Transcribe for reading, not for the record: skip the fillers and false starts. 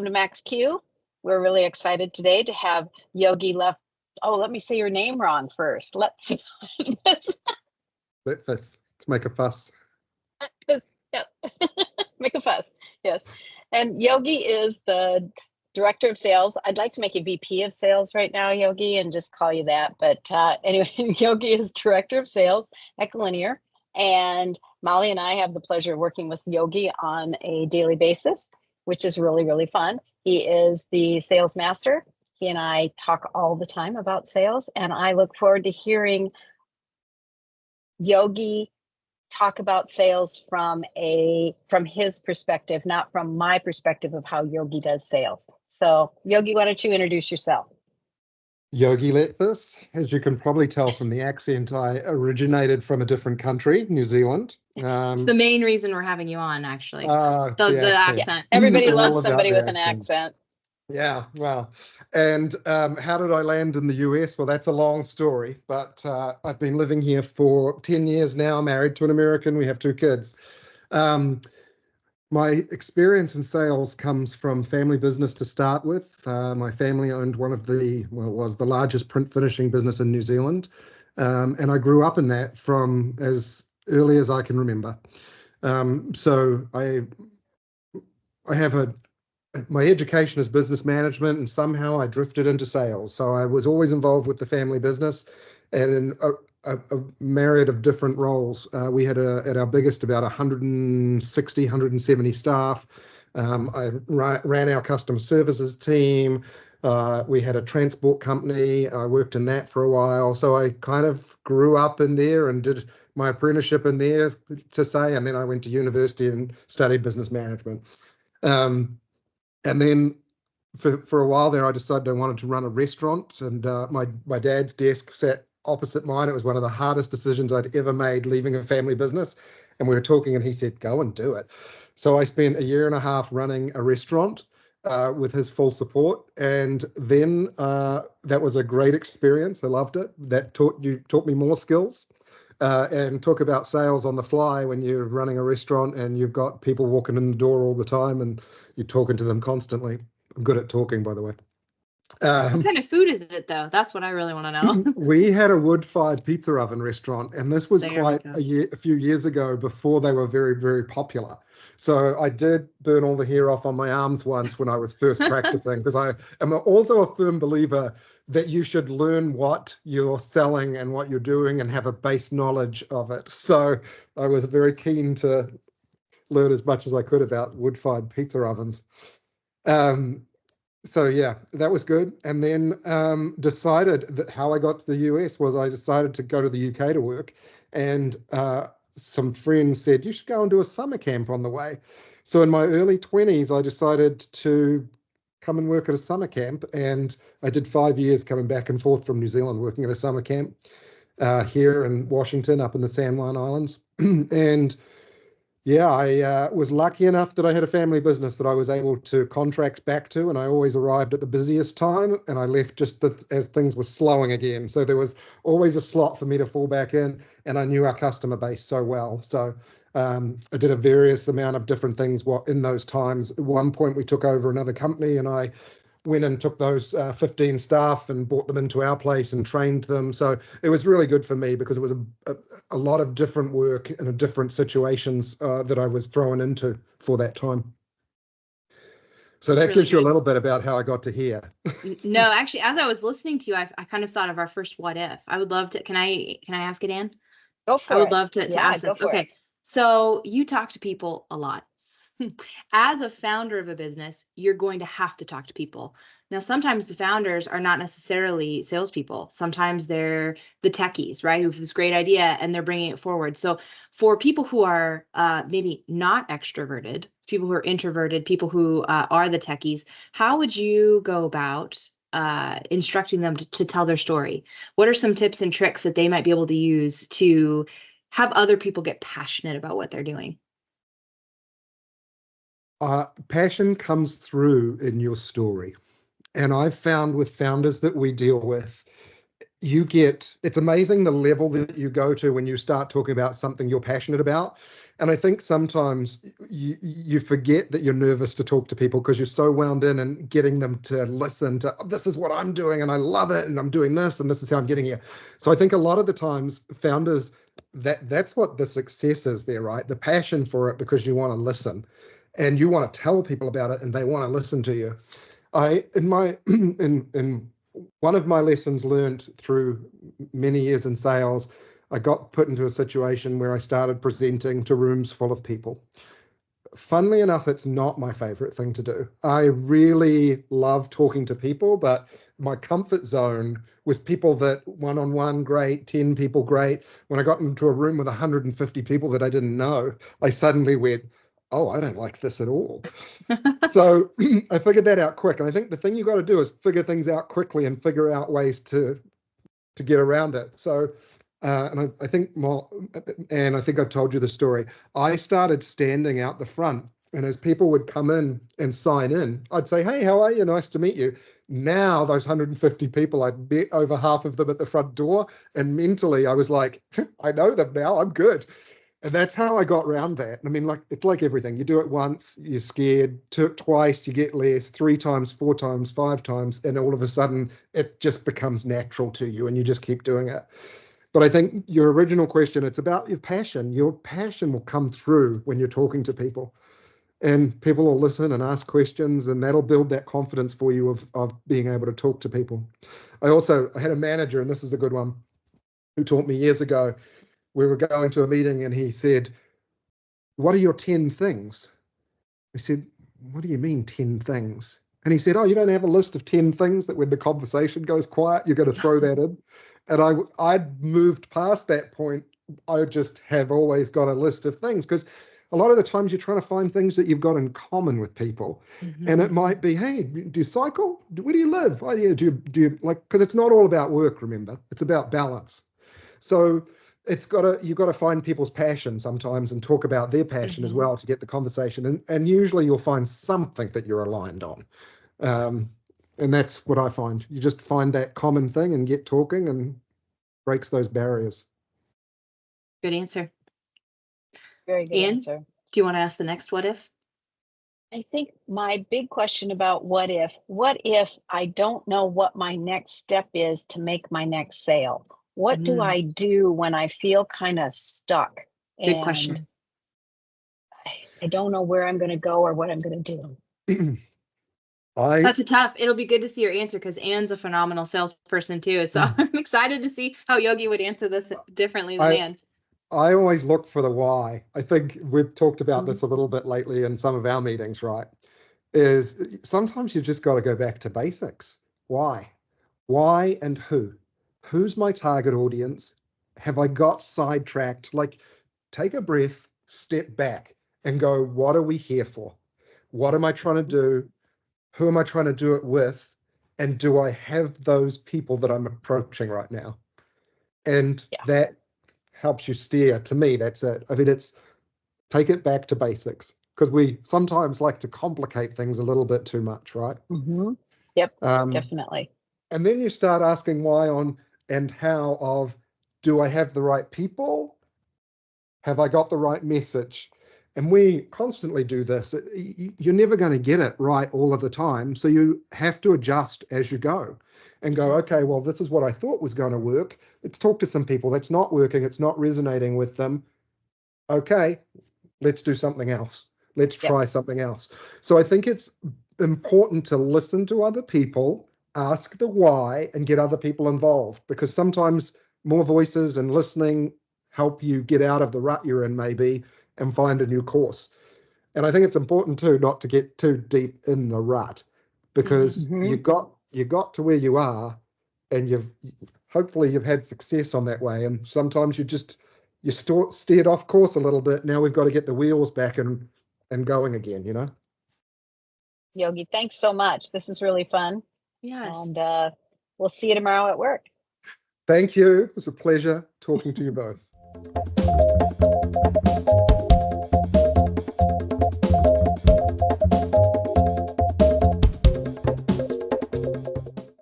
welcome to Max Q. We're really excited today to have Yogi Left. Oh, let me say your name wrong first. Let's Letfus. Let's make a fuss. yeah. Make a fuss. Yes. And Yogi is the director of sales. I'd like to make you VP of sales right now, Yogi, and just call you that. But anyway, Yogi is director of sales at Linear. And Molly and I have the pleasure of working with Yogi on a daily basis, which is really, really fun. He is the sales master. He and I talk all the time about sales, and I look forward to hearing Yogi talk about sales from his perspective, not from my perspective of how Yogi does sales. So Yogi, why don't you introduce yourself? Yogi Letfus. As you can probably tell from the accent, I originated from a different country, New Zealand. It's the main reason we're having you on, actually. The accent. Everybody loves somebody with an accent. Yeah, well, and how did I land in the US? Well, that's a long story, but I've been living here for 10 years now, married to an American. We have 2 kids. My experience in sales comes from family business to start with. My family owned was the largest print finishing business in New Zealand. And I grew up in that from as early as I can remember. So I have my education is business management, and somehow I drifted into sales. So I was always involved with the family business and in a myriad of different roles. We had at our biggest about 160, 170 staff. I ran our customer services team. We had a transport company. I worked in that for a while. So I kind of grew up in there and did my apprenticeship in there, to say, and then I went to university and studied business management. And then for a while there, I decided I wanted to run a restaurant, and my dad's desk sat opposite mine. It was one of the hardest decisions I'd ever made, leaving a family business. And we were talking, and he said, "Go and do it." So I spent a year and a half running a restaurant with his full support. And then that was a great experience. I loved it. That taught me more skills. And talk about sales on the fly when you're running a restaurant and you've got people walking in the door all the time and you're talking to them constantly. I'm good at talking, by the way. What kind of food is it, though? That's what I really want to know. We had a wood-fired pizza oven restaurant, and this was quite a few years ago, before they were very, very popular. So I did burn all the hair off on my arms once when I was first practicing, because I am also a firm believer that you should learn what you're selling and what you're doing and have a base knowledge of it. So I was very keen to learn as much as I could about wood-fired pizza ovens. So yeah, that was good. And then decided that how I got to the US was I decided to go to the UK to work. And some friends said, "You should go and do a summer camp on the way." So in my early 20s, I decided to come and work at a summer camp. And I did 5 years coming back and forth from New Zealand, working at a summer camp here in Washington, up in the San Juan Islands. And yeah, I was lucky enough that I had a family business that I was able to contract back to, and I always arrived at the busiest time, and I left just as things were slowing again. So there was always a slot for me to fall back in, and I knew our customer base so well. So I did a various amount of different things in those times. At one point, we took over another company, and I went and took those 15 staff and brought them into our place and trained them. So it was really good for me, because it was a lot of different work and different situations that I was thrown into for that time. So that gives you a little bit about how I got to here. No, actually, as I was listening to you, I kind of thought of our first what if. I would love to. Can I ask it, Ann? Go for it. I would love to ask this. Okay. So you talk to people a lot. As a founder of a business, you're going to have to talk to people. Now, sometimes the founders are not necessarily salespeople. Sometimes they're the techies, right? Who have this great idea and they're bringing it forward. So for people who are maybe not extroverted, people who are introverted, people who are the techies, how would you go about instructing them to tell their story? What are some tips and tricks that they might be able to use to have other people get passionate about what they're doing? Passion comes through in your story. And I've found with founders that we deal with, it's amazing the level that you go to when you start talking about something you're passionate about. And I think sometimes you forget that you're nervous to talk to people because you're so wound in and getting them to listen to, this is what I'm doing and I love it and I'm doing this and this is how I'm getting here. So I think a lot of the times founders, that's what the success is there, right? The passion for it, because you want to listen and you want to tell people about it and they want to listen to you. In one of my lessons learned through many years in sales, I got put into a situation where I started presenting to rooms full of people. Funnily enough, it's not my favorite thing to do. I really love talking to people, but my comfort zone was people that one-on-one, great, 10 people, great. When I got into a room with 150 people that I didn't know, I suddenly went, oh, I don't like this at all. So I figured that out quick. And I think the thing you got to do is figure things out quickly and figure out ways to get around it. So, and I think I've told you the story. I started standing out the front, and as people would come in and sign in, I'd say, hey, how are you? Nice to meet you. Now those 150 people, I'd met over half of them at the front door, and mentally I was like, I know them now, I'm good. And that's how I got around that. I mean, it's like everything. You do it once, you're scared. Twice, you get less. 3 times, 4 times, 5 times, and all of a sudden, it just becomes natural to you, and you just keep doing it. But I think your original question, it's about your passion. Your passion will come through when you're talking to people, and people will listen and ask questions, and that'll build that confidence for you of being able to talk to people. I had a manager, and this is a good one, who taught me years ago. We were going to a meeting and he said, what are your 10 things? I said, what do you mean 10 things? And he said, oh, you don't have a list of 10 things that when the conversation goes quiet, you're going to throw that in? And I'd moved past that point. I just have always got a list of things, because a lot of the times you're trying to find things that you've got in common with people. Mm-hmm. And it might be, hey, do you cycle? Where do you live? Do you like, because it's not all about work, remember, it's about balance. So you've got to find people's passion sometimes and talk about their passion as well to get the conversation. And usually you'll find something that you're aligned on. And that's what I find. You just find that common thing and get talking and breaks those barriers. Good answer. Very good Ian, answer. do you want to ask the next what if? I think my big question about what if I don't know what my next step is to make my next sale? What do I do when I feel kind of stuck? Good question. I don't know where I'm going to go or what I'm going to do. That's it'll be good to see your answer, because Anne's a phenomenal salesperson too. So I'm excited to see how Yogi would answer this differently than Anne. I always look for the why. I think we've talked about this a little bit lately in some of our meetings, right? Is sometimes you've just got to go back to basics. Why? Why and who? Who's my target audience? Have I got sidetracked? Like, take a breath, step back and go, what are we here for? What am I trying to do? Who am I trying to do it with? And do I have those people that I'm approaching right now? And that helps you steer. To me, that's it. I mean, it's take it back to basics, because we sometimes like to complicate things a little bit too much, right? Mm-hmm. Yep, definitely. And then you start asking why on and how of, do I have the right people? Have I got the right message? And we constantly do this. You're never going to get it right all of the time. So you have to adjust as you go and go, okay, well, this is what I thought was going to work. Let's talk to some people. That's not working. It's not resonating with them. Okay, let's do something else. Let's try something else. So I think it's important to listen to other people, ask the why, and get other people involved, because sometimes more voices and listening help you get out of the rut you're in, maybe, and find a new course. And I think it's important too not to get too deep in the rut, because you got to where you are, and hopefully you've had success on that way. And sometimes you steered off course a little bit. Now we've got to get the wheels back and going again, you know? Yogi, thanks so much. This is really fun. Yes. And we'll see you tomorrow at work. Thank you. It was a pleasure talking to you both.